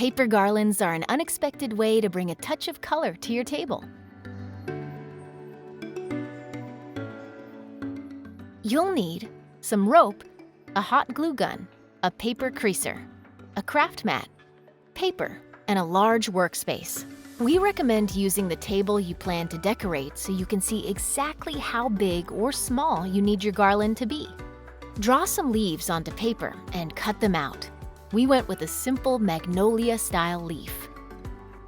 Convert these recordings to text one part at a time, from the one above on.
Paper garlands are an unexpected way to bring a touch of color to your table. You'll need some rope, a hot glue gun, a paper creaser, a craft mat, paper, and a large workspace. We recommend using the table you plan to decorate so you can see exactly how big or small you need your garland to be. Draw some leaves onto paper and cut them out. We went with a simple magnolia-style leaf.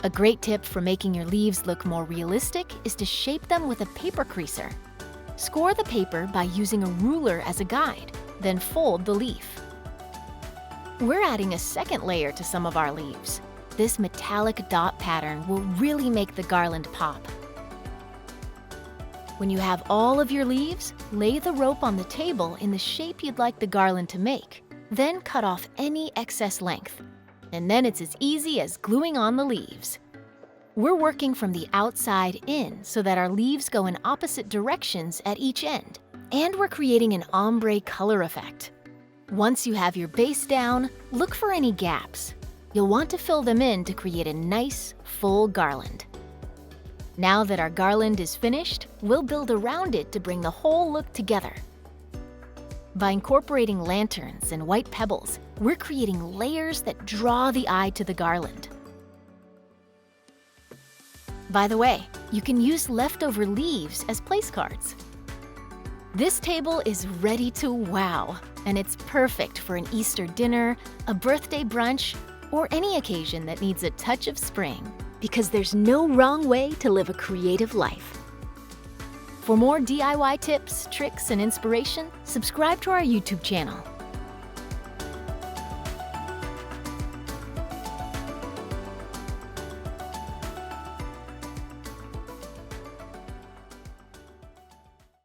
A great tip for making your leaves look more realistic is to shape them with a paper creaser. Score the paper by using a ruler as a guide, then fold the leaf. We're adding a second layer to some of our leaves. This metallic dot pattern will really make the garland pop. When you have all of your leaves, lay the rope on the table in the shape you'd like the garland to make. Then cut off any excess length. And then it's as easy as gluing on the leaves. We're working from the outside in so that our leaves go in opposite directions at each end. And we're creating an ombre color effect. Once you have your base down, look for any gaps. You'll want to fill them in to create a nice, full garland. Now that our garland is finished, we'll build around it to bring the whole look together. By incorporating lanterns and white pebbles, we're creating layers that draw the eye to the garland. By the way, you can use leftover leaves as place cards. This table is ready to wow, and it's perfect for an Easter dinner, a birthday brunch, or any occasion that needs a touch of spring, because there's no wrong way to live a creative life. For more DIY tips, tricks, and inspiration, subscribe to our YouTube channel.